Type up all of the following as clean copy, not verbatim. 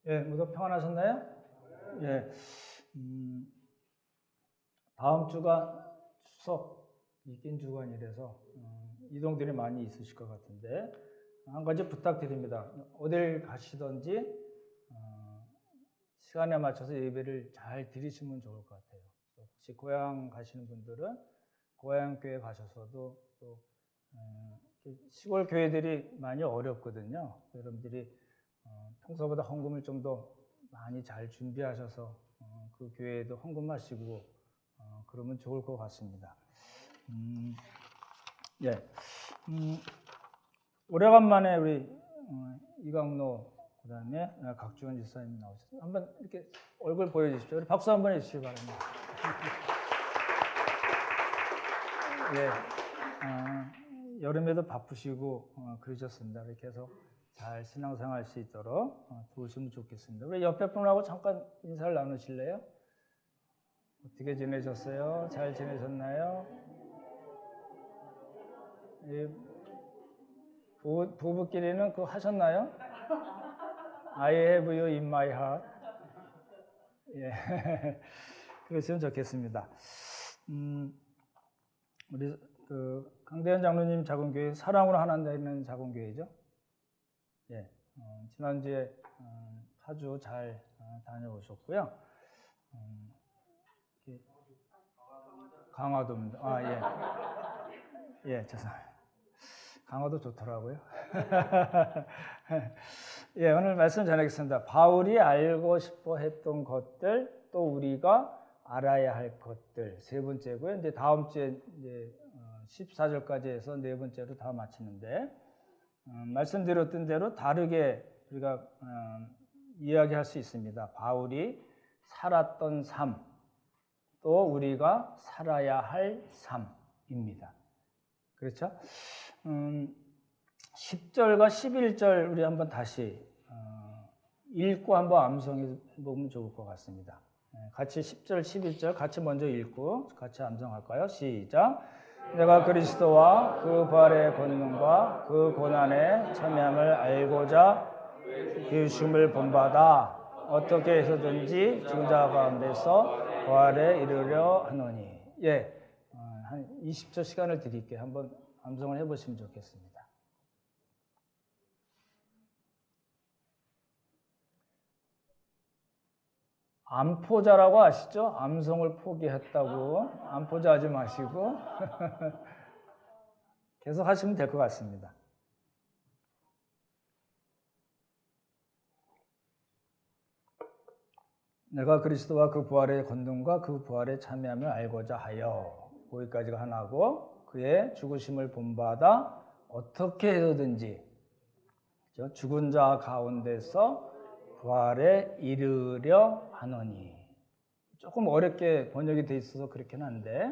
예, 모두 평안하셨나요? 예. 다음 주가 추석 이긴 주간이라서 이동들이 많이 있으실 것 같은데 한 가지 부탁드립니다. 어딜 가시든지 시간에 맞춰서 예배를 잘 드리시면 좋을 것 같아요. 혹시 고향 가시는 분들은 고향 교회 가셔서도 또 시골 교회들이 많이 어렵거든요. 여러분들이 평소보다 헌금을 좀 더 많이 잘 준비하셔서 그 교회에도 헌금하시고 그러면 좋을 것 같습니다. 예, 오래간만에 우리 이강로 그다음에 각주원 지사님 나오셨어요. 한번 이렇게 얼굴 보여주십시오. 우리 박수 한번 해주시기 바랍니다. 예, 여름에도 바쁘시고 그러셨습니다. 이렇게 해서 잘 신앙생활 할 수 있도록 도우시면 좋겠습니다. 우리 옆에 분하고 잠깐 인사를 나누실래요? 어떻게 지내셨어요? 잘 지내셨나요? 예, 부부끼리는 그거 하셨나요? I have you in my heart. 예, 그러시면 좋겠습니다. 우리 그 강대현 장로님 작은교회 사랑으로 하나 되는 작은교회죠. 예, 지난주에 파주 잘 다녀오셨고요. 강화도입니다. 예, 죄송합니다. 강화도 좋더라고요. 예, 오늘 말씀 전하겠습니다. 바울이 알고 싶어 했던 것들, 또 우리가 알아야 할 것들, 세 번째고요. 이제 다음 주에 이제 14절까지 해서 네 번째로 다 마치는데, 말씀드렸던 대로 다르게 우리가 이야기할 수 있습니다. 바울이 살았던 삶, 또 우리가 살아야 할 삶입니다. 그렇죠? 10절과 11절 우리 한번 다시 읽고 한번 암송해 보면 좋을 것 같습니다. 같이 10절, 11절 같이 먼저 읽고 같이 암송할까요? 시작! 내가 그리스도와 그 부활의 권능과 그 고난의 참여함을 알고자 기우심을 본받아 어떻게 해서든지 죽은 자 가운데서 부활에 이르려 하노니. 예, 한 20초 시간을 드릴게요. 한번 암송을 해보시면 좋겠습니다. 암포자라고 아시죠? 암송을 포기했다고 암포자 하지 마시고 계속 하시면 될 것 같습니다. 내가 그리스도와 그 부활의 권능과 그 부활의 참여함을 알고자 하여, 거기까지가 하나고, 그의 죽으심을 본받아 어떻게 해서든지 죽은 자 가운데서 부활에 이르려 하노니. 조금 어렵게 번역이 돼 있어서 그렇긴 한데,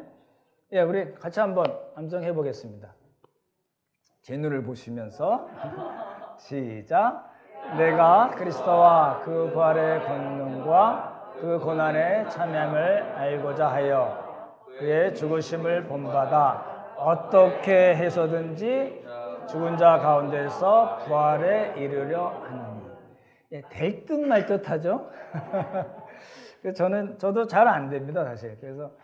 예, 우리 같이 한번 암송해 보겠습니다. 제 눈을 보시면서 시작! 내가 그리스도와 그 부활의 권능과 그 고난의 참여함을 알고자 하여 그의 죽으심을 본받아 어떻게 해서든지 죽은 자 가운데서 부활에 이르려 하느니. 예, 될 듯 말 듯하죠. 저도 잘 안 됩니다, 사실. 그래서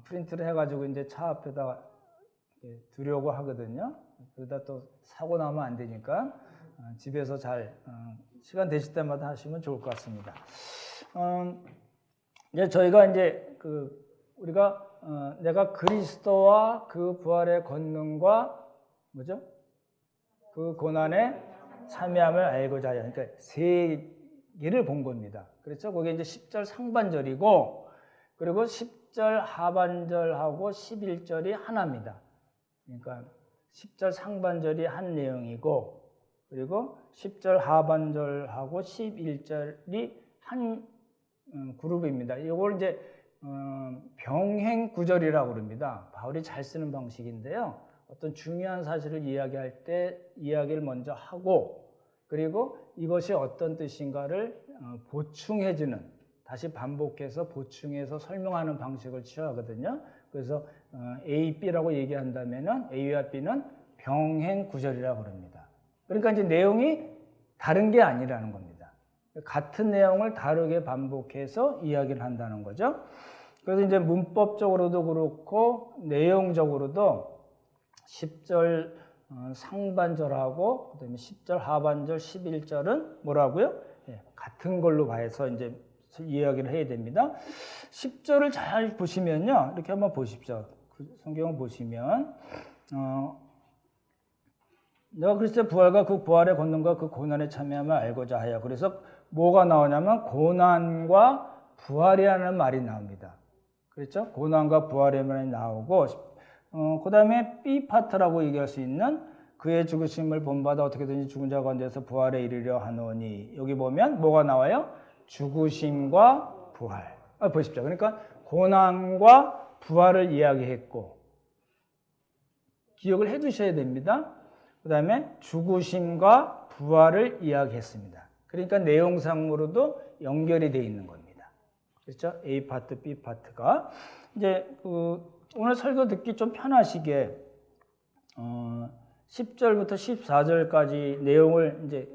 프린트를 해가지고 이제 차 앞에다가 두려고 하거든요. 그러다 또 사고 나면 안 되니까 집에서 잘 시간 되실 때마다 하시면 좋을 것 같습니다. 이제 저희가 이제 우리가 내가 그리스도와 그 부활의 권능과 뭐죠? 그 고난의 참여함을 알고자 하여. 그러니까 세 개를 본 겁니다. 그렇죠? 그게 이제 10절 상반절이고, 그리고 10절 하반절하고 11절이 하나입니다. 그러니까 10절 상반절이 한 내용이고, 그리고 10절 하반절하고 11절이 한 그룹입니다. 이걸 이제 병행 구절이라고 그럽니다. 바울이 잘 쓰는 방식인데요. 어떤 중요한 사실을 이야기할 때 이야기를 먼저 하고, 그리고 이것이 어떤 뜻인가를 보충해주는, 다시 반복해서 보충해서 설명하는 방식을 취하거든요. 그래서 A, B라고 얘기한다면은 A와 B는 병행 구절이라고 그럽니다. 그러니까 이제 내용이 다른 게 아니라는 겁니다. 같은 내용을 다르게 반복해서 이야기를 한다는 거죠. 그래서 이제 문법적으로도 그렇고 내용적으로도 10절 상반절하고 그다음에 10절 하반절 11절은 뭐라고요? 같은 걸로 봐서 이제 이야기를 해야 됩니다. 10절을 잘 보시면요. 이렇게 한번 보십시오. 성경을 보시면 내가 그리스도의 부활과 그 부활의 권능과 그 고난에 참여함을 알고자 하여. 그래서 뭐가 나오냐면 고난과 부활이라는 말이 나옵니다. 그렇죠? 고난과 부활의 말이 나오고 그 다음에 B 파트라고 얘기할 수 있는 그의 죽으심을 본받아 어떻게든지 죽은 자 가운데서 부활에 이르려 하노니. 여기 보면 뭐가 나와요? 죽으심과 부활. 보십시오. 그러니까 고난과 부활을 이야기했고 기억을 해 두셔야 됩니다. 그 다음에 죽으심과 부활을 이야기했습니다. 그러니까 내용상으로도 연결이 되어 있는 겁니다. 그렇죠? A 파트, B 파트가. 이제 오늘 설교 듣기 좀 편하시게 10절부터 14절까지 내용을 이제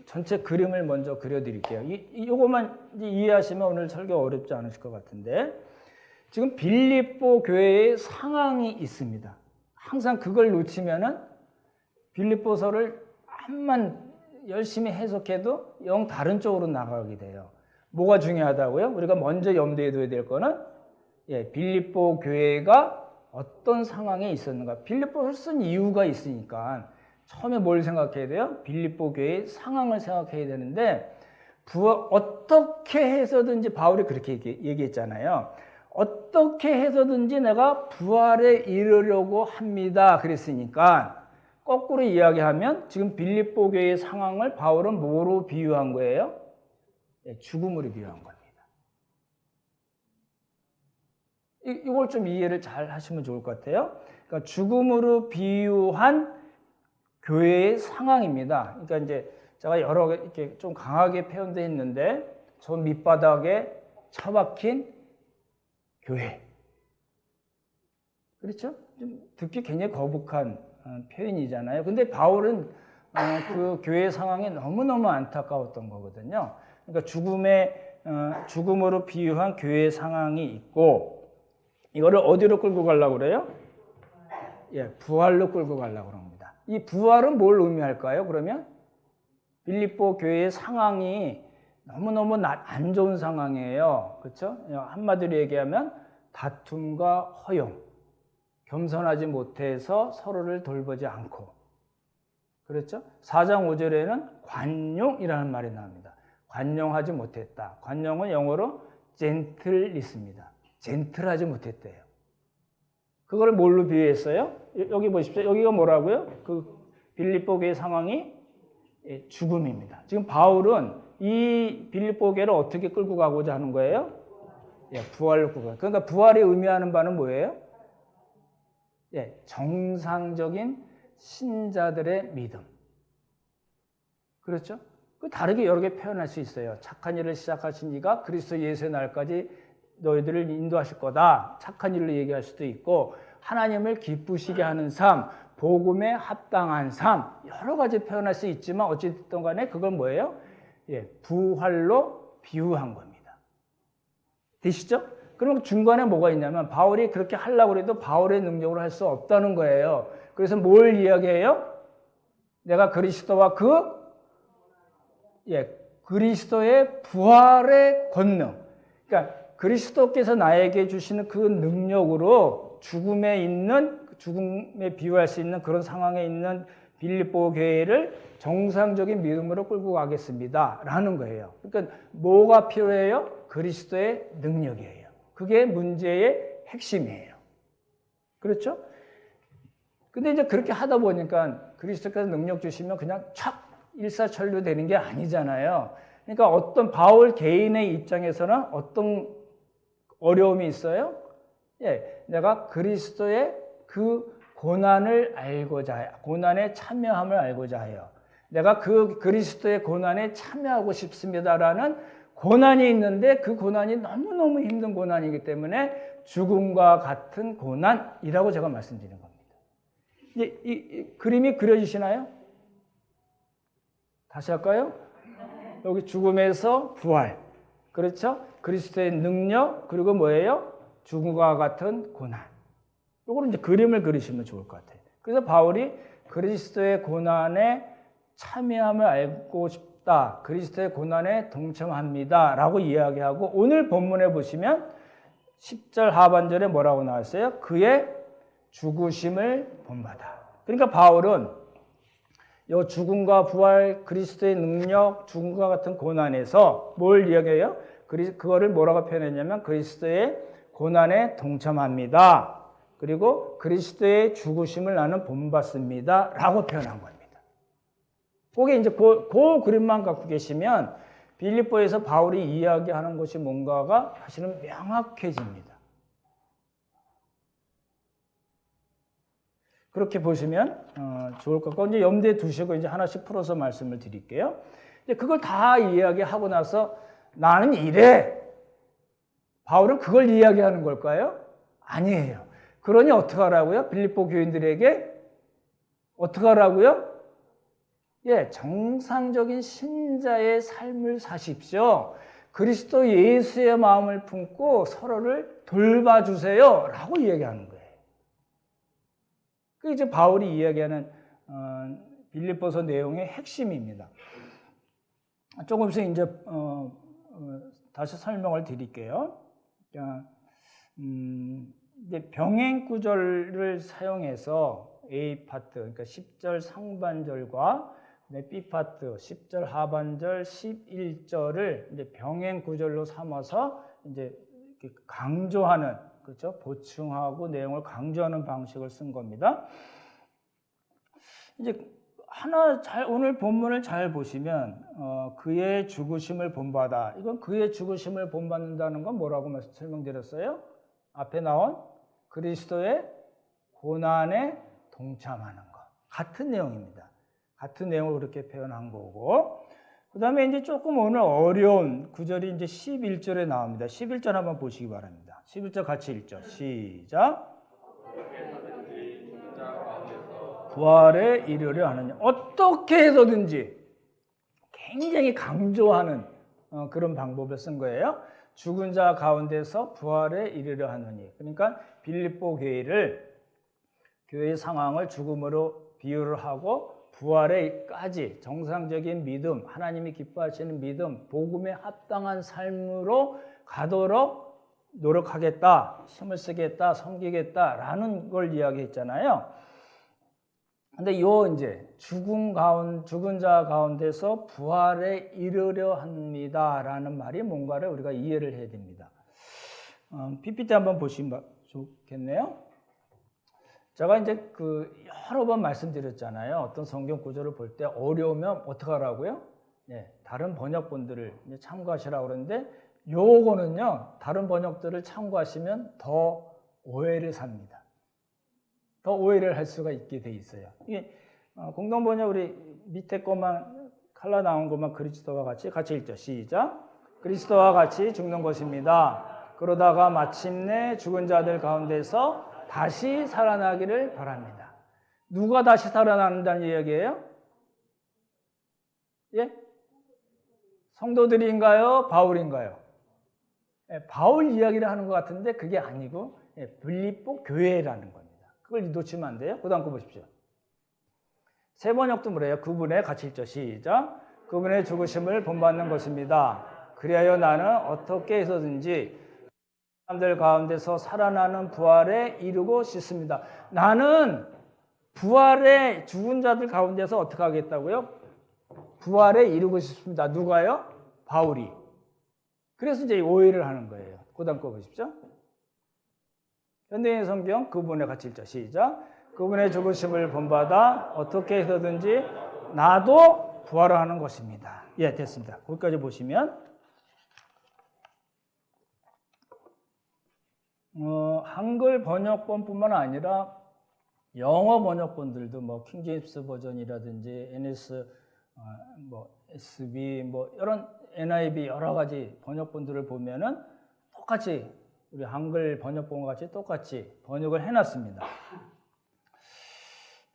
전체 그림을 먼저 그려드릴게요. 이것만 이해하시면 오늘 설교 어렵지 않으실 것 같은데, 지금 빌립보 교회의 상황이 있습니다. 항상 그걸 놓치면은 빌립보서를 한만 열심히 해석해도 영 다른 쪽으로 나가게 돼요. 뭐가 중요하다고요? 우리가 먼저 염두에 둬야 될 거는 빌립보 교회가 어떤 상황에 있었는가. 빌립보를 쓴 이유가 있으니까 처음에 뭘 생각해야 돼요? 빌립보 교회의 상황을 생각해야 되는데 어떻게 해서든지 바울이 그렇게 얘기했잖아요. 어떻게 해서든지 내가 부활에 이르려고 합니다. 그랬으니까 거꾸로 이야기하면 지금 빌립보 교회의 상황을 바울은 뭐로 비유한 거예요? 죽음으로 비유한 겁니다. 이걸 좀 이해를 잘 하시면 좋을 것 같아요. 그러니까 죽음으로 비유한 교회의 상황입니다. 그러니까 이제 제가 여러 개 이렇게 좀 강하게 표현되어 있는데 저 밑바닥에 처박힌 교회. 그렇죠? 좀 듣기 굉장히 거북한 표현이잖아요. 근데 바울은 그 교회 상황이 너무너무 안타까웠던 거거든요. 그러니까 죽음으로 비유한 교회 상황이 있고, 이거를 어디로 끌고 가려고 그래요? 부활로 끌고 가려고 합니다. 이 부활은 뭘 의미할까요? 그러면 빌립보 교회의 상황이 너무너무 안 좋은 상황이에요. 그렇죠? 한마디로 얘기하면 다툼과 허용, 겸손하지 못해서 서로를 돌보지 않고, 그렇죠? 4장 5절에는 관용이라는 말이 나옵니다. 관용하지 못했다. 관용은 영어로 젠틀리스입니다. 젠틀하지 못했대요. 그걸 뭘로 비유했어요? 여기 보십시오. 여기가 뭐라고요? 그 빌립보 교회 상황이 죽음입니다. 지금 바울은 이 빌립보 교회를 어떻게 끌고 가고자 하는 거예요? 부활로 끌고 가. 그러니까 부활이 의미하는 바는 뭐예요? 정상적인 신자들의 믿음. 그렇죠? 그 다르게 여러 개 표현할 수 있어요. 착한 일을 시작하신 이가 그리스도 예수의 날까지 너희들을 인도하실 거다. 착한 일로 얘기할 수도 있고, 하나님을 기쁘시게 하는 삶, 복음에 합당한 삶, 여러 가지 표현할 수 있지만 어찌됐든 간에 그건 뭐예요? 부활로 비유한 겁니다. 되시죠? 그럼 중간에 뭐가 있냐면 바울이 그렇게 하려고 해도 바울의 능력으로 할 수 없다는 거예요. 그래서 뭘 이야기해요? 내가 그리스도와 그리스도의 부활의 권능. 그러니까 그리스도께서 나에게 주시는 그 능력으로 죽음에 비유할 수 있는 그런 상황에 있는 빌립보 교회를 정상적인 믿음으로 끌고 가겠습니다. 라는 거예요. 그러니까 뭐가 필요해요? 그리스도의 능력이에요. 그게 문제의 핵심이에요. 그렇죠? 근데 이제 그렇게 하다 보니까 그리스도께서 능력 주시면 그냥 촥 일사천리 되는 게 아니잖아요. 그러니까 어떤 바울 개인의 입장에서는 어떤 어려움이 있어요? 내가 그리스도의 그 고난을 알고자 해요. 고난에 참여함을 알고자 해요. 내가 그 그리스도의 고난에 참여하고 싶습니다라는 고난이 있는데 그 고난이 너무너무 힘든 고난이기 때문에 죽음과 같은 고난이라고 제가 말씀드리는 겁니다. 이 그림이 그려지시나요? 다시 할까요? 여기 죽음에서 부활. 그렇죠? 그리스도의 능력, 그리고 뭐예요? 죽음과 같은 고난. 요거는 이제 그림을 그리시면 좋을 것 같아요. 그래서 바울이 그리스도의 고난에 참여함을 알고 싶다. 그리스도의 고난에 동참합니다. 라고 이야기하고 오늘 본문에 보시면 10절 하반절에 뭐라고 나왔어요? 그의 죽으심을 본받아. 그러니까 바울은 이 죽음과 부활, 그리스도의 능력, 죽음과 같은 고난에서 뭘 이야기해요? 그거를 뭐라고 표현했냐면 그리스도의 고난에 동참합니다. 그리고 그리스도의 죽으심을 나는 본받습니다. 라고 표현한 겁니다. 그게 이제 그 그림만 갖고 계시면 빌립보에서 바울이 이야기하는 것이 뭔가가 사실은 명확해집니다. 그렇게 보시면 좋을 것 같고, 이제 염두에 두시고 이제 하나씩 풀어서 말씀을 드릴게요. 이제 그걸 다 이야기하고 나서 나는 이래. 바울은 그걸 이야기하는 걸까요? 아니에요. 그러니 어떻게 하라고요? 빌립보 교인들에게 어떻게 하라고요? 예, 정상적인 신자의 삶을 사십시오. 그리스도 예수의 마음을 품고 서로를 돌봐주세요. 라고 이야기하는 거예요. 그게 이제 바울이 이야기하는 빌립보서 내용의 핵심입니다. 조금씩 이제 다시 설명을 드릴게요. 이제 병행 구절을 사용해서 A 파트, 그러니까 10절 상반절과 B 파트, 10절 하반절, 11절을 이제 병행 구절로 삼아서 이제 강조하는, 그렇죠? 보충하고 내용을 강조하는 방식을 쓴 겁니다. 이제 오늘 본문을 잘 보시면 그의 죽으심을 본받아. 이건 그의 죽으심을 본받는다는 건 뭐라고 설명드렸어요? 앞에 나온 그리스도의 고난에 동참하는 것. 같은 내용입니다. 같은 내용을 그렇게 표현한 거고. 그 다음에 이제 조금 오늘 어려운 구절이 이제 11절에 나옵니다. 11절 한번 보시기 바랍니다. 11절 같이 읽죠. 시작. 부활에 이르려 하느냐. 어떻게 해서든지 굉장히 강조하는 그런 방법을 쓴 거예요. 죽은 자 가운데서 부활에 이르려 하느니. 그러니까 빌립보 교회의 상황을 죽음으로 비유를 하고 부활에까지 정상적인 믿음, 하나님이 기뻐하시는 믿음, 복음에 합당한 삶으로 가도록 노력하겠다, 힘을 쓰겠다, 섬기겠다라는 걸 이야기했잖아요. 근데 이제 죽은 자 가운데서 부활에 이르려 합니다라는 말이 뭔가를 우리가 이해를 해야 됩니다. PPT 한번 보시면 좋겠네요. 제가 이제 여러 번 말씀드렸잖아요. 어떤 성경 구절을 볼 때 어려우면 어떻게 하라고요? 네, 다른 번역본들을 참고하시라고 그러는데 요거는요, 다른 번역들을 참고하시면 더 오해를 삽니다. 더 오해를 할 수가 있게 돼 있어요. 이게 공동 번역 우리 밑에 것만 칼라 나온 것만 그리스도와 같이 읽죠. 시작. 그리스도와 같이 죽는 것입니다. 그러다가 마침내 죽은 자들 가운데서 다시 살아나기를 바랍니다. 누가 다시 살아난다는 이야기예요? 예? 성도들인가요? 바울인가요? 예, 바울 이야기를 하는 것 같은데 그게 아니고 빌립보 교회라는 겁니다. 그걸 놓치면 안 돼요. 그 다음 거 보십시오. 세 번역도 뭐래요? 그분의 같이 읽죠. 시작. 그분의 죽으심을 본받는 것입니다. 그리하여 나는 어떻게 해서든지 사람들 가운데서 살아나는 부활에 이르고 싶습니다. 나는 부활에 죽은 자들 가운데서 어떻게 하겠다고요? 부활에 이르고 싶습니다. 누가요? 바울이. 그래서 이제 오해를 하는 거예요. 그 다음 거 보십시오. 현대인 성경 그분의 같이 읽죠. 시작. 그분의 죽으심을 본받아 어떻게 해서든지 나도 부활하는 것입니다. 예, 됐습니다. 거기까지 보시면 한글 번역본뿐만 아니라 영어 번역본들도 뭐 킹제임스 버전이라든지 SB 이런 NIV 여러 가지 번역본들을 보면은 똑같이 우리 한글 번역본과 같이 똑같이 번역을 해놨습니다.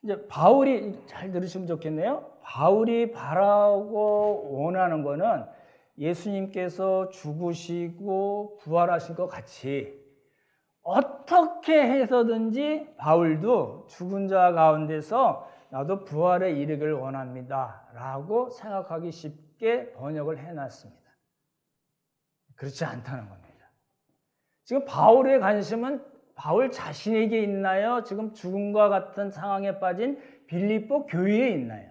이제 바울이 잘 들으시면 좋겠네요. 바울이 바라고 원하는 거는 예수님께서 죽으시고 부활하신 것 같이 어떻게 해서든지 바울도 죽은 자 가운데서 나도 부활에 이르기를 원합니다 라고 생각하기 쉽게 번역을 해놨습니다. 그렇지 않다는 겁니다. 지금 바울의 관심은 바울 자신에게 있나요? 지금 죽음과 같은 상황에 빠진 빌립보 교회에 있나요?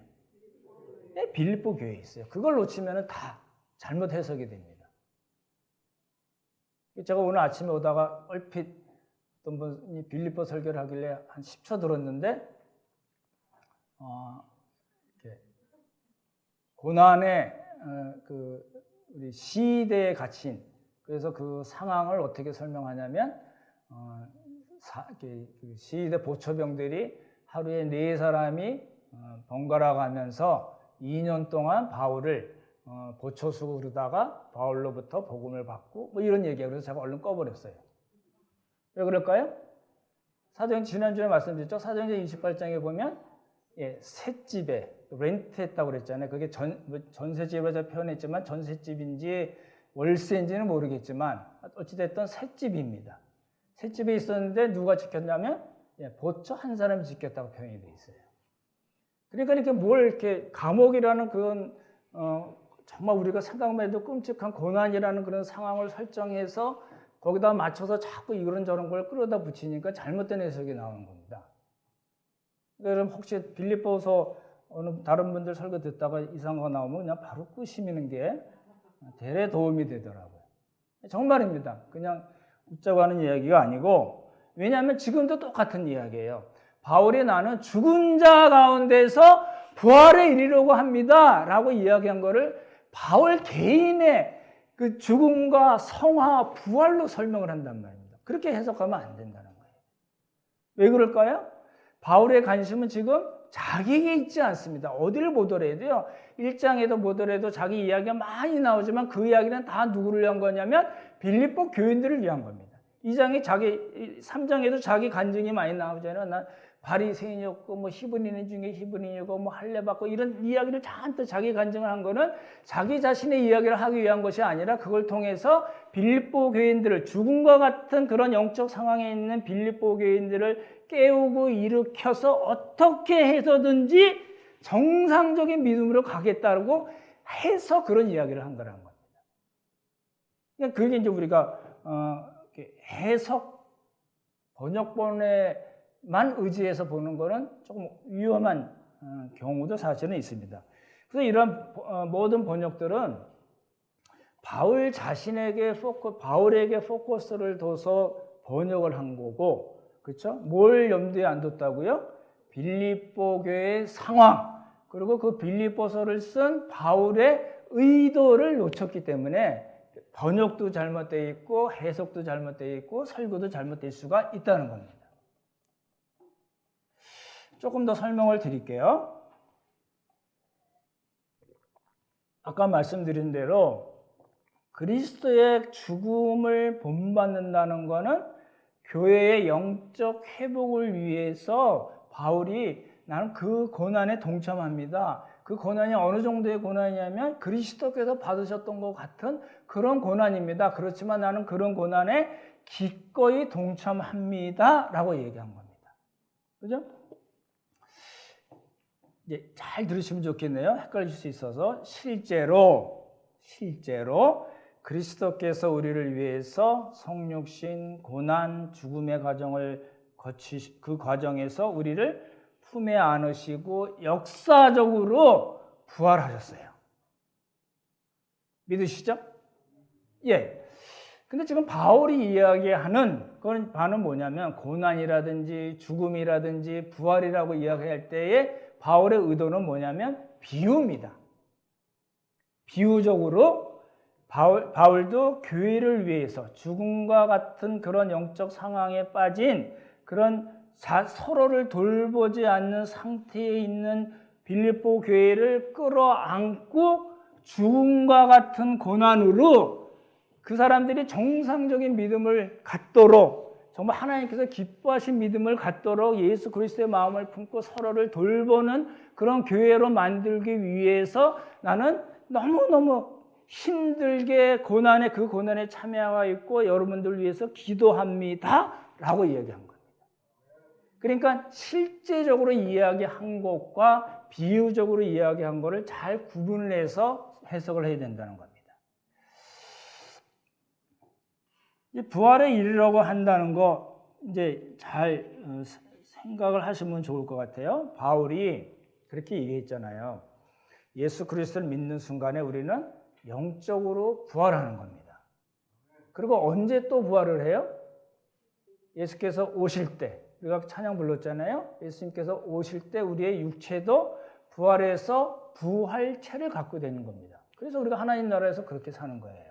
네, 빌립보 교회에 있어요. 그걸 놓치면 다 잘못 해석이 됩니다. 제가 오늘 아침에 오다가 얼핏 어떤 분이 빌립보 설교를 하길래 한 10초 들었는데 고난의 우리 시대에 갇힌, 그래서 그 상황을 어떻게 설명하냐면 시대 보초병들이 하루에 4사람이 번갈아 가면서 2년 동안 바울을 보초수고 그러다가 바울로부터 복음을 받고 뭐 이런 얘기예요. 그래서 제가 얼른 꺼버렸어요. 왜 그럴까요? 사도행 지난주에 말씀드렸죠. 사도행전 28장에 보면 셋집에 렌트했다고 그랬잖아요. 그게 전셋집으로 표현했지만 전셋집인지 월세인지는 모르겠지만 어찌됐든 셋집입니다. 셋집에 있었는데 누가 지켰냐면 보초 한 사람이 지켰다고 표현이 되어 있어요. 그러니까 이렇게 이렇게 감옥이라는 그런 정말 우리가 생각만 해도 끔찍한 고난이라는 그런 상황을 설정해서 거기다 맞춰서 자꾸 이런저런 걸 끌어다 붙이니까 잘못된 해석이 나오는 겁니다. 그럼 혹시 빌립보서 어느 다른 분들 설교 듣다가 이상한 거 나오면 그냥 바로 끄시미는 게 대래 도움이 되더라고요. 정말입니다. 그냥 웃자고 하는 이야기가 아니고, 왜냐하면 지금도 똑같은 이야기예요. 바울이 나는 죽은 자 가운데서 부활에 이르려고 합니다 라고 이야기한 거를 바울 개인의 그 죽음과 성화, 부활로 설명을 한단 말입니다. 그렇게 해석하면 안 된다는 거예요. 왜 그럴까요? 바울의 관심은 지금 자기에게 있지 않습니다. 어디를 보더라도요, 1장에도 보더라도 자기 이야기가 많이 나오지만 그 이야기는 다 누구를 위한 거냐면 빌립보 교인들을 위한 겁니다. 3장에도 자기 간증이 많이 나오잖아요. 난 바리새인이었고 뭐 히브리인 중에 히브리인이고 뭐 할례 받고 이런 이야기를 잔뜩 자기 간증을 한 거는 자기 자신의 이야기를 하기 위한 것이 아니라 그걸 통해서 빌립보 교인들을, 죽음과 같은 그런 영적 상황에 있는 빌립보 교인들을 깨우고 일으켜서 어떻게 해서든지 정상적인 믿음으로 가겠다고 해서 그런 이야기를 한 거라는 겁니다. 그러니까 그게 이제 우리가 해석 번역본에만 의지해서 보는 거는 조금 위험한 경우도 사실은 있습니다. 그래서 이런 모든 번역들은 바울 자신에게 바울에게 포커스를 둬서 번역을 한 거고, 그렇죠? 뭘 염두에 안 뒀다고요? 빌립보 교회의 상황, 그리고 그 빌립보서를 쓴 바울의 의도를 놓쳤기 때문에 번역도 잘못되어 있고 해석도 잘못되어 있고 설교도 잘못될 수가 있다는 겁니다. 조금 더 설명을 드릴게요. 아까 말씀드린 대로 그리스도의 죽음을 본받는다는 것은 교회의 영적 회복을 위해서 바울이 나는 그 고난에 동참합니다. 그 고난이 어느 정도의 고난이냐면 그리스도께서 받으셨던 것 같은 그런 고난입니다. 그렇지만 나는 그런 고난에 기꺼이 동참합니다 라고 얘기한 겁니다. 그죠? 이제 잘 들으시면 좋겠네요. 헷갈릴 수 있어서. 실제로 그리스도께서 우리를 위해서 성육신, 고난, 죽음의 과정을 그 과정에서 우리를 품에 안으시고 역사적으로 부활하셨어요. 믿으시죠? 예. 근데 지금 바울이 이야기하는 그건 바는 뭐냐면 고난이라든지 죽음이라든지 부활이라고 이야기할 때에 바울의 의도는 뭐냐면 비유입니다. 비유적으로 바울도 교회를 위해서 죽음과 같은 그런 영적 상황에 빠진 그런 서로를 돌보지 않는 상태에 있는 빌립보 교회를 끌어안고 죽음과 같은 고난으로 그 사람들이 정상적인 믿음을 갖도록 정말 하나님께서 기뻐하신 믿음을 갖도록 예수 그리스도의 마음을 품고 서로를 돌보는 그런 교회로 만들기 위해서 나는 너무너무 힘들게 그 고난에 참여하고 있고 여러분들 위해서 기도합니다 라고 이야기한 겁니다. 그러니까 실제적으로 이야기한 것과 비유적으로 이야기한 것을 잘 구분을 해서 해석을 해야 된다는 겁니다. 부활에 이르려고 한다는 거 이제 잘 생각을 하시면 좋을 것 같아요. 바울이 그렇게 얘기했잖아요. 예수 그리스도를 믿는 순간에 우리는 영적으로 부활하는 겁니다. 그리고 언제 또 부활을 해요? 예수께서 오실 때, 우리가 찬양 불렀잖아요. 예수님께서 오실 때 우리의 육체도 부활해서 부활체를 갖고 되는 겁니다. 그래서 우리가 하나님 나라에서 그렇게 사는 거예요.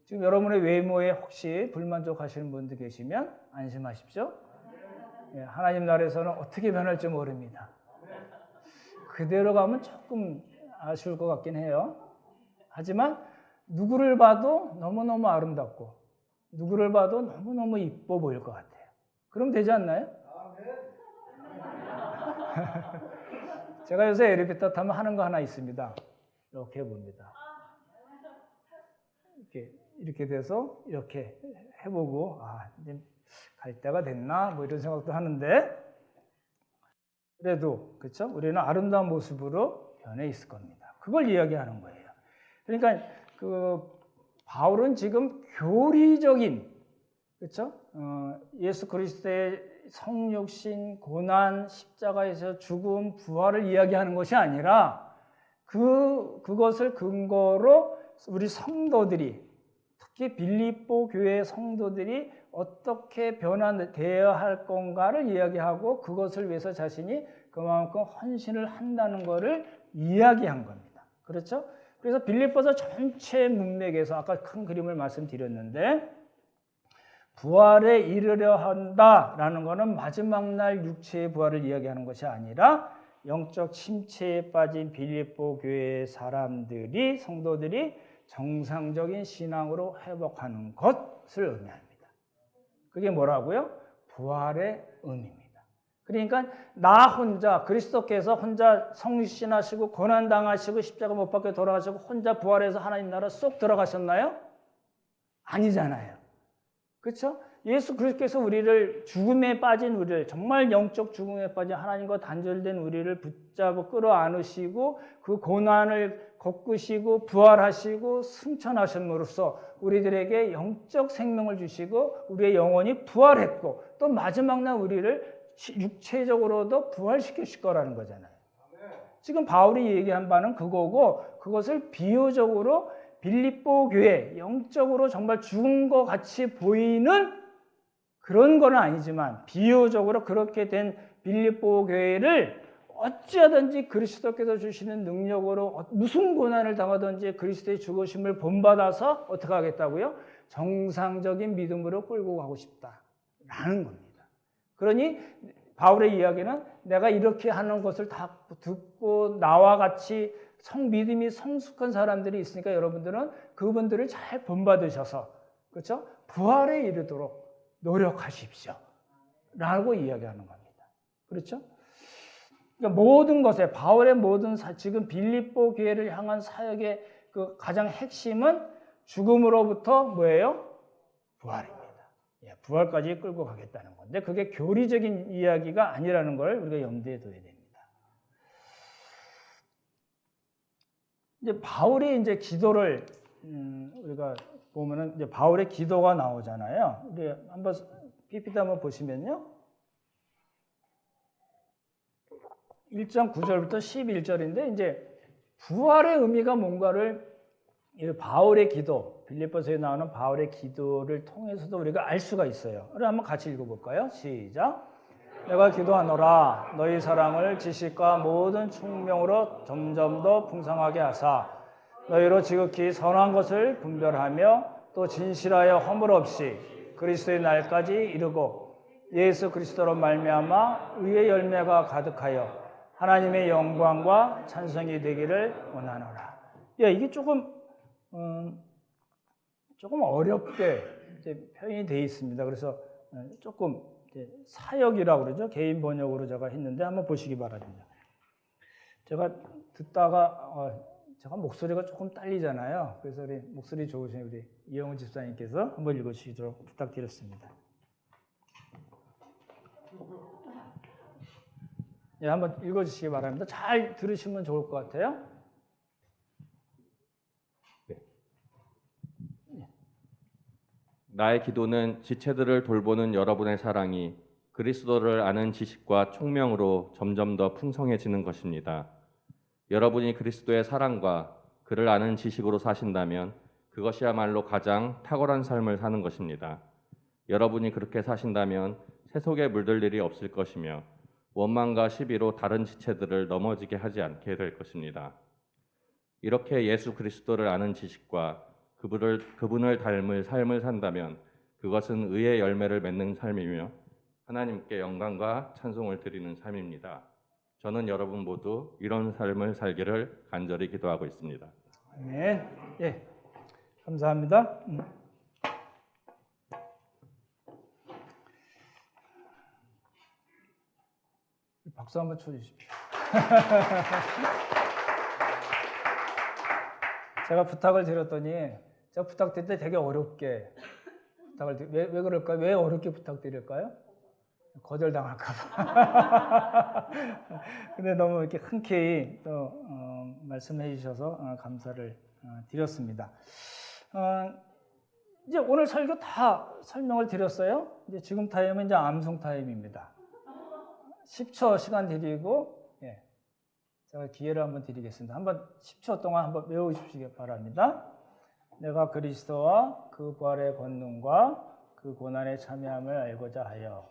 지금 여러분의 외모에 혹시 불만족하시는 분들 계시면 안심하십시오. 하나님 나라에서는 어떻게 변할지 모릅니다. 그대로 가면 조금 아쉬울 것 같긴 해요. 하지만 누구를 봐도 너무너무 아름답고 누구를 봐도 너무너무 이뻐 보일 것 같아요. 그럼 되지 않나요? 제가 요새 엘리베이터 타면 하는 거 하나 있습니다. 이렇게 봅니다. 이렇게 돼서 이렇게 해보고 이제 갈 때가 됐나 뭐 이런 생각도 하는데 그래도 그렇죠? 우리는 아름다운 모습으로 변해 있을 겁니다. 그걸 이야기하는 거예요. 그러니까 바울은 지금 교리적인 그렇죠? 예수 그리스도의 성육신, 고난, 십자가에서 죽음, 부활을 이야기하는 것이 아니라 그것을 근거로 우리 성도들이 특히 빌립보 교회 성도들이 어떻게 변화되어야 할 건가를 이야기하고 그것을 위해서 자신이 그만큼 헌신을 한다는 것을 이야기한 겁니다. 그렇죠? 그래서 빌립보서 전체 문맥에서 아까 큰 그림을 말씀드렸는데 부활에 이르려 한다라는 것은 마지막 날 육체의 부활을 이야기하는 것이 아니라 영적 침체에 빠진 빌립보 교회의 사람들이 성도들이 정상적인 신앙으로 회복하는 것을 의미합니다. 그게 뭐라고요? 부활의 의미입니다. 그러니까 나 혼자 그리스도께서 혼자 성육신하시고 고난당하시고 십자가 못 박혀 돌아가시고 혼자 부활해서 하나님 나라 쏙 들어가셨나요? 아니잖아요. 그렇죠? 예수 그리스도께서 우리를 죽음에 빠진 우리를 정말 영적 죽음에 빠진 하나님과 단절된 우리를 붙잡아 끌어안으시고 그 고난을 겪으시고 부활하시고 승천하심으로써 우리들에게 영적 생명을 주시고 우리의 영혼이 부활했고 또 마지막 날 우리를 육체적으로도 부활시키실 거라는 거잖아요. 지금 바울이 얘기한 바는 그거고 그것을 비유적으로 빌립보 교회 영적으로 정말 죽은 것 같이 보이는 그런 건 아니지만 비유적으로 그렇게 된 빌립보 교회를 어찌하든지 그리스도께서 주시는 능력으로 무슨 고난을 당하든지 그리스도의 죽으심을 본받아서 어떻게 하겠다고요? 정상적인 믿음으로 끌고 가고 싶다라는 겁니다. 그러니 바울의 이야기는 내가 이렇게 하는 것을 다 듣고 나와 같이 믿음이 성숙한 사람들이 있으니까 여러분들은 그분들을 잘 본받으셔서 그렇죠? 부활에 이르도록 노력하십시오. 라고 이야기하는 겁니다. 그렇죠? 그러니까 모든 것에 바울의 모든 지금 빌립보 교회를 향한 사역의 그 가장 핵심은 죽음으로부터 뭐예요? 부활입니다. 부활까지 끌고 가겠다는 건데 그게 교리적인 이야기가 아니라는 걸 우리가 염두에 둬야 됩니다. 이제 바울이 이제 기도를 우리가 보면은 이제 바울의 기도가 나오잖아요. 우리 한번 PPT 한번 보시면요. 1장 9절부터 11절인데 이제 부활의 의미가 뭔가를 바울의 기도, 빌립보서에 나오는 바울의 기도를 통해서도 우리가 알 수가 있어요. 우리 한번 같이 읽어볼까요? 시작. 내가 기도하노라 너희 사랑을 지식과 모든 총명으로 점점 더 풍성하게 하사 너희로 지극히 선한 것을 분별하며 또 진실하여 허물 없이 그리스도의 날까지 이르고 예수 그리스도로 말미암아 의의 열매가 가득하여 하나님의 영광과 찬송이 되기를 원하노라. 이게 조금 어렵게 이제 표현이 되어 있습니다. 그래서 조금 이제 사역이라고 그러죠. 개인 번역으로 제가 했는데 한번 보시기 바랍니다. 제가 듣다가 제가 목소리가 조금 딸리잖아요. 그래서 우리 목소리 좋으신 우리 이영우 집사님께서 한번 읽어주시도록 부탁드렸습니다. 예, 한번 읽어주시기 바랍니다. 잘 들으시면 좋을 것 같아요. 네. 나의 기도는 지체들을 돌보는 여러분의 사랑이 그리스도를 아는 지식과 총명으로 점점 더 풍성해지는 것입니다. 여러분이 그리스도의 사랑과 그를 아는 지식으로 사신다면 그것이야말로 가장 탁월한 삶을 사는 것입니다. 여러분이 그렇게 사신다면 세속에 물들 일이 없을 것이며 원망과 시비로 다른 지체들을 넘어지게 하지 않게 될 것입니다. 이렇게 예수 그리스도를 아는 지식과 그분을 닮을 삶을 산다면 그것은 의의 열매를 맺는 삶이며 하나님께 영광과 찬송을 드리는 삶입니다. 저는 여러분 모두 이런 삶을 살기를 간절히 기도하고 있습니다. 네, 예, 감사합니다. 박수 한번 쳐주십시오. 제가 부탁을 드렸더니 제가 부탁드릴 때 되게 어렵게 왜 그럴까요? 왜 어렵게 부탁드릴까요? 거절당할까 봐. 근데 너무 이렇게 흔쾌히 또 말씀해 주셔서 감사를 드렸습니다. 이제 오늘 설교 다 설명을 드렸어요. 이제 지금 타임은 이제 암송 타임입니다. 10초 시간 드리고, 예, 제가 기회를 한번 드리겠습니다. 한번 10초 동안 한번 외우시기 바랍니다. 내가 그리스도와 그 부활의 권능과 그 고난에 참여함을 알고자 하여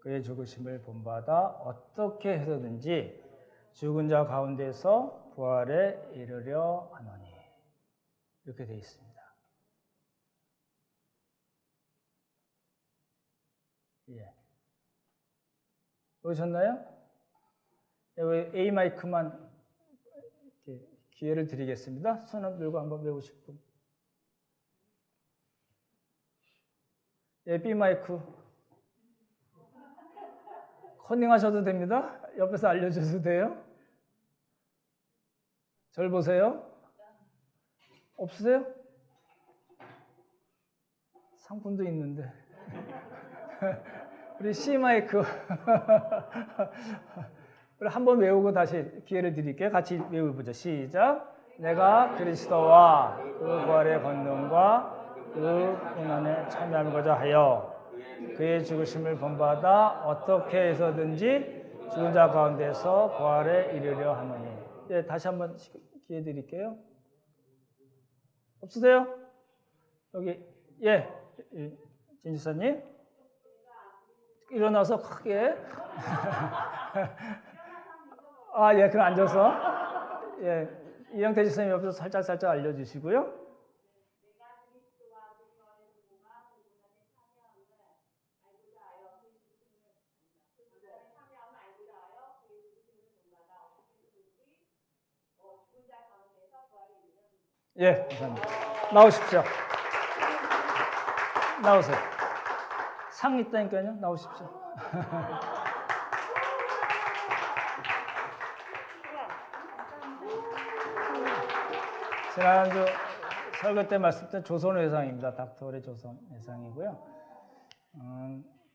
그의 죽으심을 본받아 어떻게 해서든지 죽은 자 가운데서 부활에 이르려 하노니. 이렇게 되어 있습니다. 예. 보셨나요? A 마이크만 이렇게 기회를 드리겠습니다. 손을 들고 한번 외우실 분. 예, B 마이크. 커닝하셔도 됩니다. 옆에서 알려주셔도 돼요. 절 보세요. 없으세요? 상품도 있는데. 우리 C 마이크. 우리 한번 외우고 다시 기회를 드릴게요. 같이 외워보죠. 시작. 내가 그리스도와 그 부활의 권능과 그 고난에 참여하고자 하여 그의 죽으심을 본받아 어떻게 해서든지 죽은 자 가운데서 부활에 이르려 하노니. 네, 다시 한번 기회 드릴게요. 없으세요? 여기, 예, 진 지사님. 일어나서 크게. 아, 예, 그럼 앉아서. 예, 이영태 지사님 옆에서 살짝 알려주시고요. 예, 감사합니다. 나오십시오. 나오세요. 상 있다니까요. 나오십시오. 지난주 설교 때 말씀드린 조선회상입니다. 닥터홀의 조선회상이고요.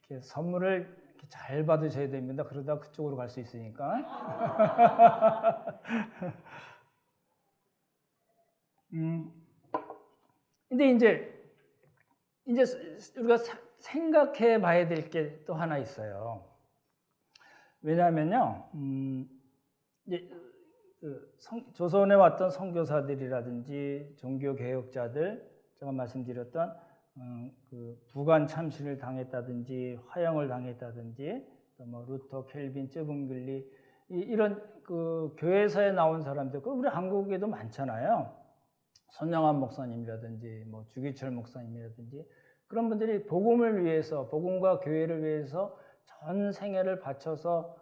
이렇게 선물을 이렇게 잘 받으셔야 됩니다. 그러다 그쪽으로 갈 수 있으니까. 근데 이제 우리가 생각해 봐야 될 게 또 하나 있어요. 왜냐하면요, 이제 조선에 왔던 선교사들이라든지 종교 개혁자들, 제가 말씀드렸던 그 부관 참신을 당했다든지 화형을 당했다든지 또 뭐 루터, 켈빈, 쯔붕글리 이런 그 교회사에 나온 사람들, 우리 한국에도 많잖아요. 손영환 목사님이라든지 뭐 주기철 목사님이라든지 그런 분들이 복음을 위해서, 복음과 교회를 위해서 전 생애를 바쳐서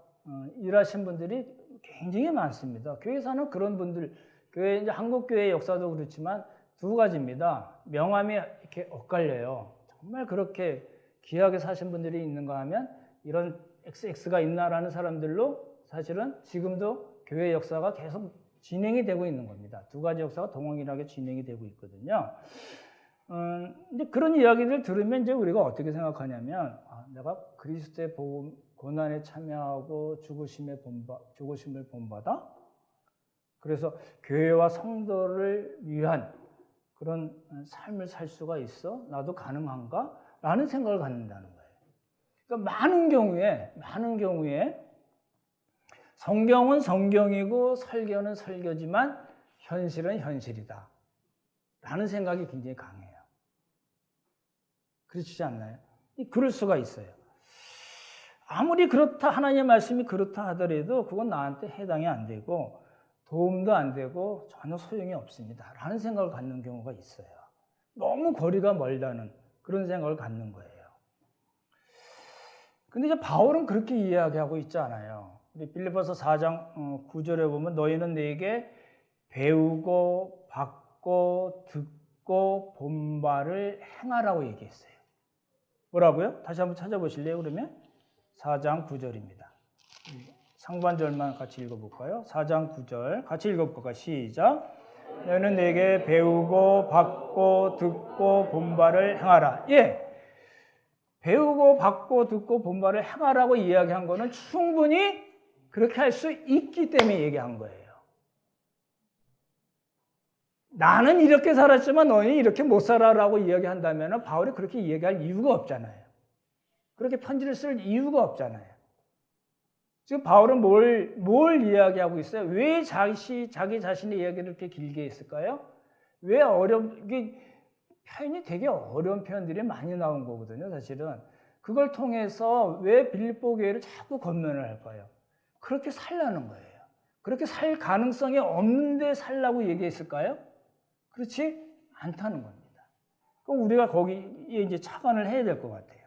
일하신 분들이 굉장히 많습니다. 교회사는 그런 분들, 교회 이제 한국 교회 역사도 그렇지만 두 가지입니다. 명함이 이렇게 엇갈려요. 정말 그렇게 귀하게 사신 분들이 있는가 하면 이런 XX가 있나라는 사람들로 사실은 지금도 교회 역사가 계속 진행이 되고 있는 겁니다. 두 가지 역사가 동일하게 진행이 되고 있거든요. 이제 그런 이야기를 들으면 이제 우리가 어떻게 생각하냐면, 내가 그리스도의 복음, 고난에 참여하고 죽으심을 본받아? 그래서 교회와 성도를 위한 그런 삶을 살 수가 있어? 나도 가능한가? 라는 생각을 갖는다는 거예요. 그러니까 많은 경우에 성경은 성경이고 설교는 설교지만 현실은 현실이다 라는 생각이 굉장히 강해요. 그렇지 않나요? 그럴 수가 있어요. 아무리 그렇다, 하나님의 말씀이 그렇다 하더라도 그건 나한테 해당이 안 되고 도움도 안 되고 전혀 소용이 없습니다 라는 생각을 갖는 경우가 있어요. 너무 거리가 멀다는 그런 생각을 갖는 거예요. 근데 이제 바울은 그렇게 이야기하고 있지 않아요. 우리 빌립보서 4장 9절에 보면 너희는 내게 배우고 받고 듣고 본 바를 행하라고 얘기했어요. 뭐라고요? 다시 한번 찾아보실래요? 그러면 4장 9절입니다. 상반절만 같이 읽어볼까요? 4장 9절 같이 읽어볼까요? 시작. 너희는 내게 배우고 받고 듣고 본 바를 행하라. 예, 배우고 받고 듣고 본 바를 행하라고 이야기한 거는 충분히 그렇게 할 수 있기 때문에 얘기한 거예요. 나는 이렇게 살았지만 너희는 이렇게 못 살아라고 이야기한다면 바울이 그렇게 이야기할 이유가 없잖아요. 그렇게 편지를 쓸 이유가 없잖아요. 지금 바울은 뭘 이야기하고 있어요? 왜 자기 자신의 이야기를 이렇게 길게 했을까요? 왜 이게 표현이 되게 어려운 표현들이 많이 나온 거거든요, 사실은. 그걸 통해서 왜 빌립보 교회를 자꾸 권면을 할까요? 그렇게 살라는 거예요. 그렇게 살 가능성이 없는데 살라고 얘기했을까요? 그렇지 않다는 겁니다. 그럼 우리가 거기에 이제 착안을 해야 될 것 같아요.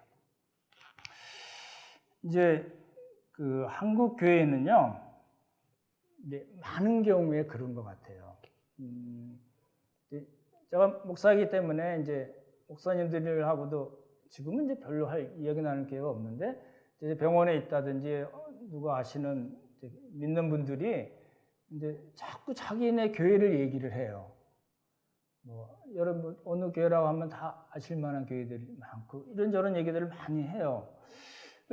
이제 그 한국 교회는요, 많은 경우에 그런 것 같아요. 제가 목사이기 때문에 이제 목사님들하고도 지금은 이제 별로 할 이야기 나눌 기회가 없는데, 이제 병원에 있다든지 누가 아시는 믿는 분들이 이제 자꾸 자기네 교회를 얘기를 해요. 여러분 어느 교회라고 하면 다 아실 만한 교회들이 많고 이런저런 얘기들을 많이 해요.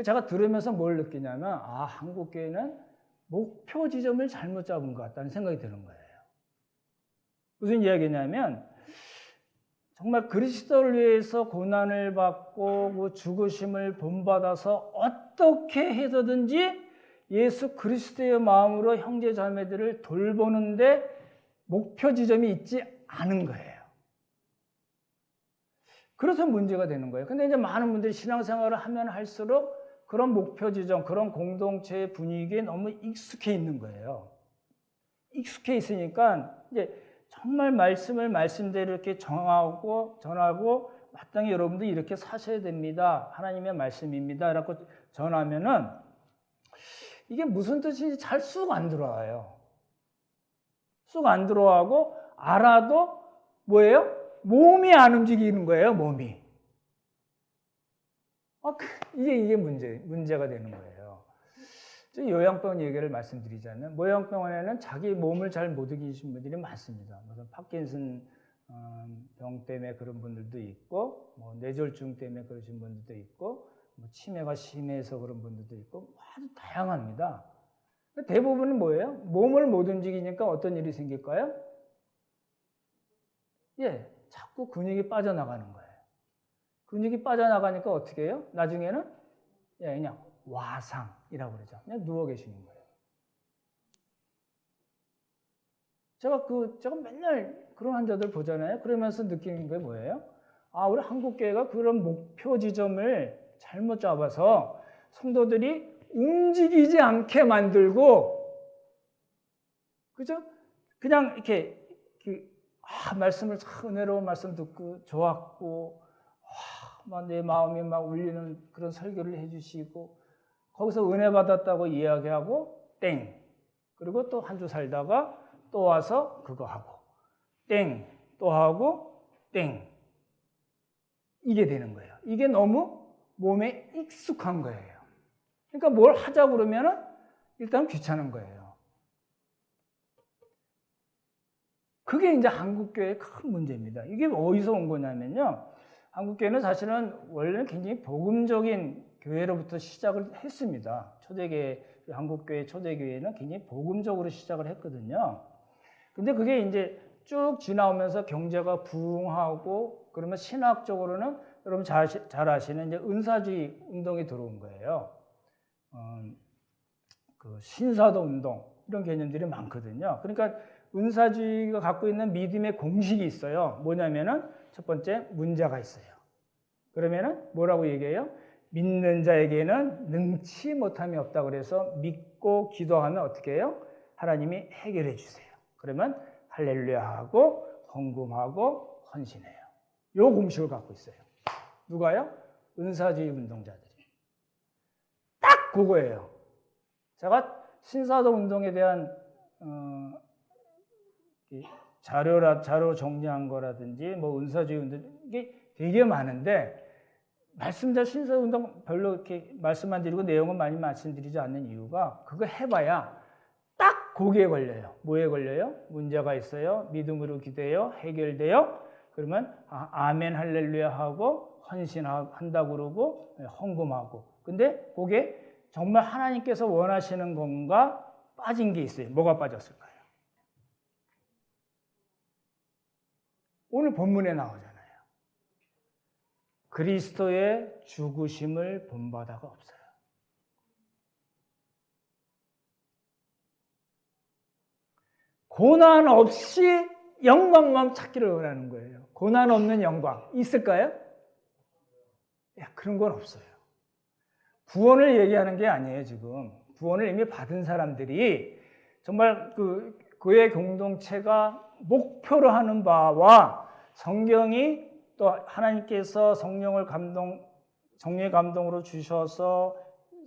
제가 들으면서 뭘 느끼냐면, 한국 교회는 목표 지점을 잘못 잡은 것 같다는 생각이 드는 거예요. 무슨 이야기냐면, 정말 그리스도를 위해서 고난을 받고 죽으심을 본받아서 어떻게 해서든지 예수 그리스도의 마음으로 형제 자매들을 돌보는데 목표 지점이 있지 않은 거예요. 그래서 문제가 되는 거예요. 근데 이제 많은 분들이 신앙생활을 하면 할수록 그런 목표 지점, 그런 공동체의 분위기에 너무 익숙해 있는 거예요. 익숙해 있으니까 이제 정말 말씀을 말씀대로 이렇게 전하고 마땅히 여러분들 이렇게 사셔야 됩니다. 하나님의 말씀입니다. 라고 전하면은 이게 무슨 뜻인지 잘 쑥 안 들어와요. 쑥 안 들어가고 알아도 뭐예요? 몸이 안 움직이는 거예요, 몸이. 이게 문제가 되는 거예요. 요양병 얘기를 말씀드리자면, 요양병원에는 자기 몸을 잘 못 이기신 분들이 많습니다. 무슨 파킨슨 병 때문에 그런 분들도 있고, 뇌졸중 때문에 그러신 분들도 있고, 치매가 심해서 그런 분들도 있고, 아주 다양합니다. 대부분은 뭐예요? 몸을 못 움직이니까 어떤 일이 생길까요? 자꾸 근육이 빠져나가는 거예요. 근육이 빠져나가니까 어떻게 해요? 나중에는 그냥 와상이라고 그러죠. 그냥 누워 계시는 거예요. 제가 맨날 그런 환자들 보잖아요. 그러면서 느끼는 게 뭐예요? 우리 한국교회가 그런 목표 지점을 잘못 잡아서 성도들이 움직이지 않게 만들고, 그죠? 그냥 이렇게 말씀을 참 은혜로운 말씀 듣고 좋았고, 내 마음이 막 울리는 그런 설교를 해주시고, 거기서 은혜 받았다고 이야기하고 땡. 그리고 또 한 주 살다가 또 와서 그거 하고 땡. 또 하고 땡. 이게 되는 거예요. 이게 너무 몸에 익숙한 거예요. 그러니까 뭘 하자고 그러면은 일단 귀찮은 거예요. 그게 이제 한국교회의 큰 문제입니다. 이게 어디서 온 거냐면요. 한국교회는 사실은 원래는 굉장히 복음적인 교회로부터 시작을 했습니다. 초대교회, 한국교회 초대교회는 굉장히 복음적으로 시작을 했거든요. 근데 그게 이제 쭉 지나오면서 경제가 부흥하고 그러면 신학적으로는 여러분 잘 아시는 이제 은사주의 운동이 들어온 거예요. 그 신사도 운동 이런 개념들이 많거든요. 그러니까 은사주의가 갖고 있는 믿음의 공식이 있어요. 뭐냐면은 첫 번째 문제가 있어요. 그러면은 뭐라고 얘기해요? 믿는 자에게는 능치 못함이 없다 그래서 믿고 기도하면 어떻게 해요? 하나님이 해결해 주세요. 그러면 할렐루야 하고 헌금하고 헌신해요. 요 공식을 갖고 있어요. 누가요? 은사주의 운동자들이. 딱 그거예요. 제가 신사도 운동에 대한 자료 정리한 거라든지 뭐 은사주의 운동 이게 되게 많은데 말씀자 신사도 운동 별로 이렇게 말씀 안 드리고 내용은 많이 말씀드리지 않는 이유가 그거 해봐야 딱 거기에 걸려요. 뭐에 걸려요? 문제가 있어요. 믿음으로 기도해요. 해결돼요. 그러면 아멘 할렐루야 하고 헌신한다고 그러고 헌금하고. 근데 그게 정말 하나님께서 원하시는 건가 빠진 게 있어요. 뭐가 빠졌을까요? 오늘 본문에 나오잖아요. 그리스도의 죽으심을 본바다가 없어요. 고난 없이 영광만 찾기를 원하는 거예요. 고난 없는 영광 있을까요? 그런 건 없어요. 구원을 얘기하는 게 아니에요, 지금. 구원을 이미 받은 사람들이 정말 그 교회 공동체가 목표로 하는 바와 성경이 또 하나님께서 성령의 감동으로 주셔서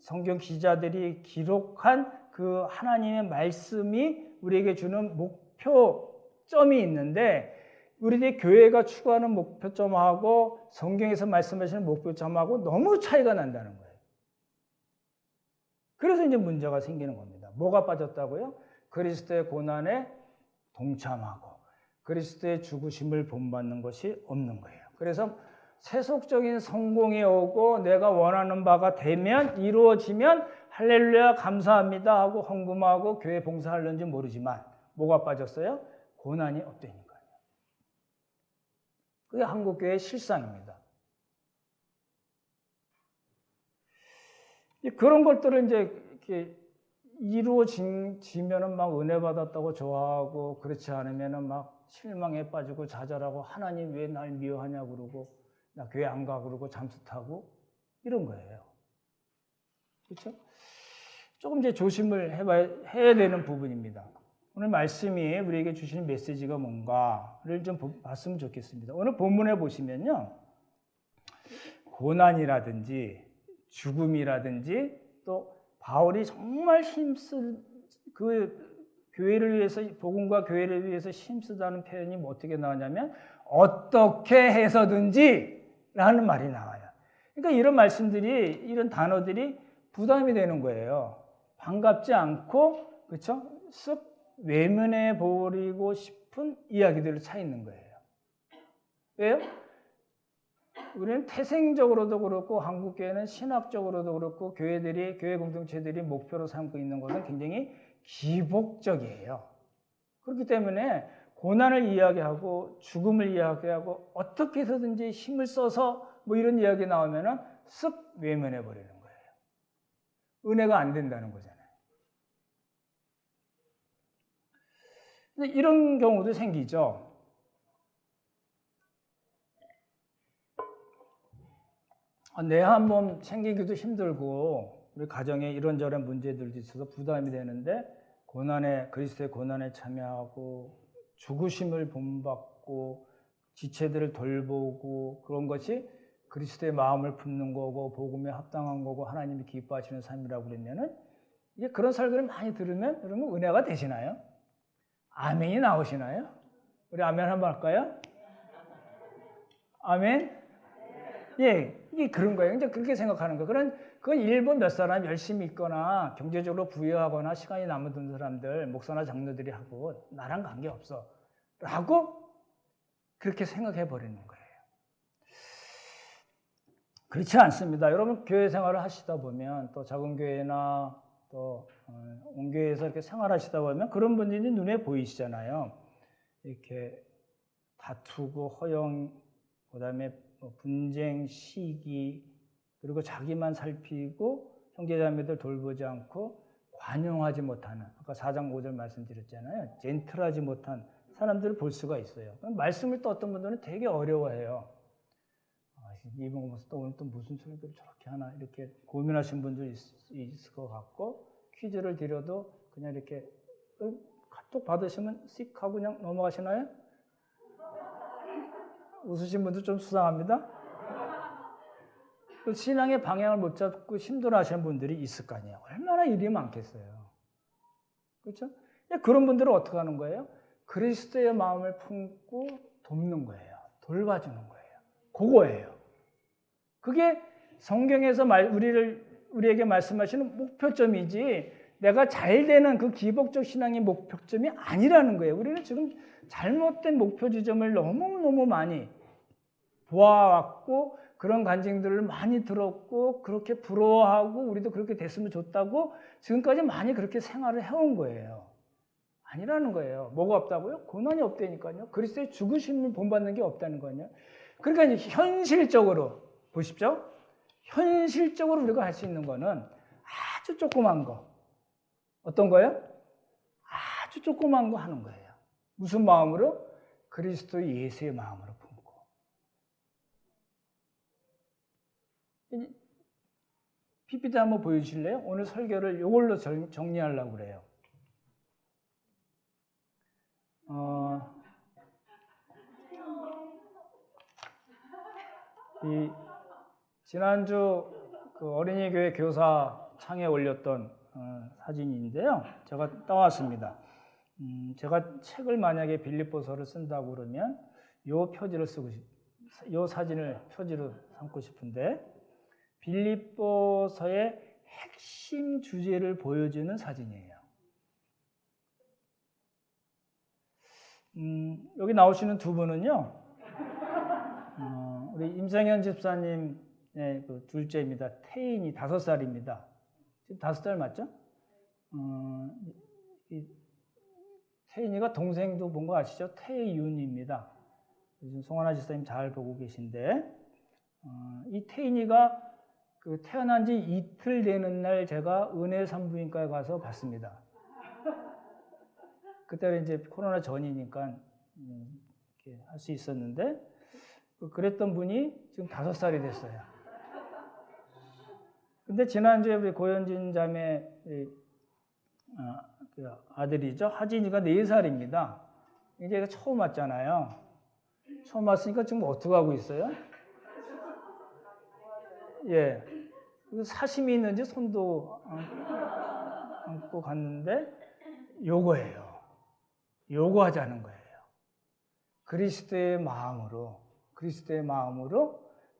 성경 기자들이 기록한 그 하나님의 말씀이 우리에게 주는 목표점이 있는데 우리들의 교회가 추구하는 목표점하고 성경에서 말씀하시는 목표점하고 너무 차이가 난다는 거예요. 그래서 이제 문제가 생기는 겁니다. 뭐가 빠졌다고요? 그리스도의 고난에 동참하고 그리스도의 죽으심을 본받는 것이 없는 거예요. 그래서 세속적인 성공이 오고 내가 원하는 바가 되면 이루어지면 할렐루야 감사합니다 하고 헌금하고 교회 봉사하려는지 모르지만 뭐가 빠졌어요? 고난이 없다니까요. 그게 한국교회의 실상입니다. 그런 것들을 이제 이렇게 이루어지면은 막 은혜 받았다고 좋아하고 그렇지 않으면은 막 실망에 빠지고 좌절하고 하나님 왜 날 미워하냐 그러고 나 교회 안 가 그러고 잠수 타고 이런 거예요. 그렇죠? 조금 이제 조심을 해야 되는 부분입니다. 오늘 말씀이 우리에게 주시는 메시지가 뭔가를 좀 봤으면 좋겠습니다. 오늘 본문에 보시면요. 고난이라든지 죽음이라든지 또 바울이 정말 그 교회를 위해서 복음과 교회를 위해서 힘쓰다는 표현이 뭐 어떻게 나오냐면 어떻게 해서든지 라는 말이 나와요. 그러니까 이런 말씀들이 이런 단어들이 부담이 되는 거예요. 반갑지 않고 그렇죠? 쓱 외면해 버리고 싶은 이야기들로 차 있는 거예요. 왜요? 우리는 태생적으로도 그렇고 한국교회는 신학적으로도 그렇고 교회 공동체들이 목표로 삼고 있는 것은 굉장히 기복적이에요. 그렇기 때문에 고난을 이야기하고 죽음을 이야기하고 어떻게 해서든지 힘을 써서 뭐 이런 이야기 나오면은 쓱 외면해 버리는 거예요. 은혜가 안 된다는 거잖아요. 근데 이런 경우도 생기죠. 내 한 몸 챙기기도 힘들고 우리 가정에 이런저런 문제들도 있어서 부담이 되는데 그리스도의 고난에 참여하고 죽으심을 본받고 지체들을 돌보고 그런 것이 그리스도의 마음을 품는 거고 복음에 합당한 거고 하나님이 기뻐하시는 삶이라고 그러면은 이제 그런 설교를 많이 들으면 여러분 은혜가 되시나요? 아멘이 나오시나요? 우리 아멘 한번 할까요? 아멘? 예, 이게 그런 거예요. 이제 그렇게 생각하는 거예요. 그건 일부 몇 사람 열심히 있거나 경제적으로 부유하거나 시간이 남은 사람들, 목사나 장로들이 하고 나랑 관계없어. 라고 그렇게 생각해 버리는 거예요. 그렇지 않습니다. 여러분 교회 생활을 하시다 보면 또 작은 교회나 또 온 교회에서 이렇게 생활하시다 보면 그런 분들이 눈에 보이시잖아요. 이렇게 다투고 허영, 그다음에 분쟁, 시기, 그리고 자기만 살피고 형제자매들 돌보지 않고 관용하지 못하는, 아까 4장 5절 말씀드렸잖아요. 젠틀하지 못한 사람들을 볼 수가 있어요. 말씀을 또 어떤 분들은 되게 어려워해요. 이번 또 오늘 또 무슨 설교를 저렇게 하나 이렇게 고민하신 분들 있을 것 같고, 퀴즈를 드려도 그냥 이렇게 카톡 받으시면 씩 하고 그냥 넘어가시나요? 웃으신 분들 좀 수상합니다. 또 신앙의 방향을 못 잡고 힘들어하시는 분들이 있을 거 아니에요. 얼마나 일이 많겠어요. 그렇죠? 그런 분들은 어떻게 하는 거예요? 그리스도의 마음을 품고 돕는 거예요. 돌봐주는 거예요. 그거예요. 그게 성경에서 우리에게 말씀하시는 목표점이지, 내가 잘 되는 그 기복적 신앙의 목표점이 아니라는 거예요. 우리는 지금 잘못된 목표 지점을 너무너무 많이 보아왔고, 그런 간증들을 많이 들었고, 그렇게 부러워하고, 우리도 그렇게 됐으면 좋다고 지금까지 많이 그렇게 생활을 해온 거예요. 아니라는 거예요. 뭐가 없다고요? 고난이 없다니까요. 그리스도의 죽으심을 본받는 게 없다는 거예요. 그러니까 현실적으로 보십시오. 현실적으로 우리가 할 수 있는 거는 아주 조그만 거. 어떤 거예요? 아주 조그만 거 하는 거예요. 무슨 마음으로? 그리스도 예수의 마음으로 품고. PPT 한번 보여주실래요? 오늘 설교를 이걸로 정리하려고 그래요. 지난주 그 어린이교회 교사 창에 올렸던 사진인데요. 제가 따왔습니다. 제가 책을 만약에 빌립보서를 쓴다고 그러면 요 사진을 표지로 삼고 싶은데, 빌립보서의 핵심 주제를 보여주는 사진이에요. 여기 나오시는 두 분은요, 우리 임성현 집사님의 그 둘째입니다. 태인이 5살입니다. 지금 5살 맞죠? 태인이가 동생도 본 거 아시죠? 태윤입니다. 요즘 송하나 집사님 잘 보고 계신데, 이 태인이가 그 태어난 지 이틀 되는 날 제가 은혜 산부인과에 가서 봤습니다. 그때는 이제 코로나 전이니까 할 수 있었는데, 그랬던 분이 지금 5살이 됐어요. 근데 지난주에 우리 고현진 자매 그 아들이죠. 하진이가 4살입니다. 이제 처음 왔잖아요. 처음 왔으니까 지금 어떻게 하고 있어요? 예. 사심이 있는지 손도 안고 갔는데, 요거예요. 요거 하자는 거예요. 그리스도의 마음으로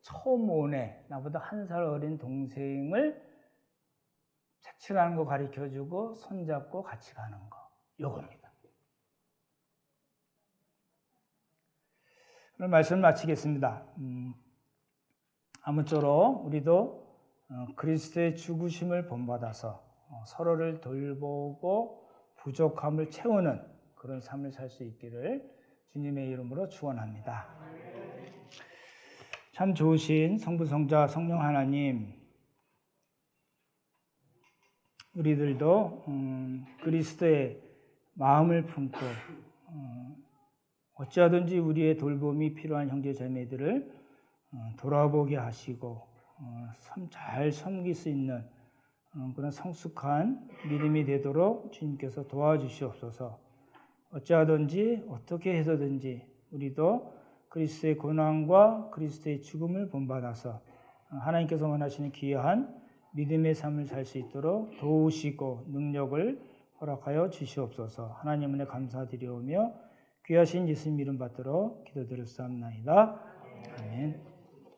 처음 오네, 나보다 1살 어린 동생을 색칠하는 거 가르쳐주고 손잡고 같이 가는 거, 요겁니다. 오늘 말씀을 마치겠습니다. 아무쪼록 우리도 그리스도의 죽으심을 본받아서 서로를 돌보고 부족함을 채우는 그런 삶을 살 수 있기를 주님의 이름으로 축원합니다. 참 좋으신 성부, 성자, 성령 하나님, 우리들도 그리스도의 마음을 품고 어찌하든지 우리의 돌봄이 필요한 형제 자매들을 돌아보게 하시고 잘 섬길 수 있는 그런 성숙한 믿음이 되도록 주님께서 도와주시옵소서. 어찌하든지 어떻게 해서든지 우리도 그리스도의 고난과 그리스도의 죽음을 본받아서 하나님께서 원하시는 귀한 믿음의 삶을 살 수 있도록 도우시고 능력을 허락하여 주시옵소서. 하나님 은혜 감사드리오며 귀하신 예수님 이름 받들어 기도드렸사옵나이다. 아멘.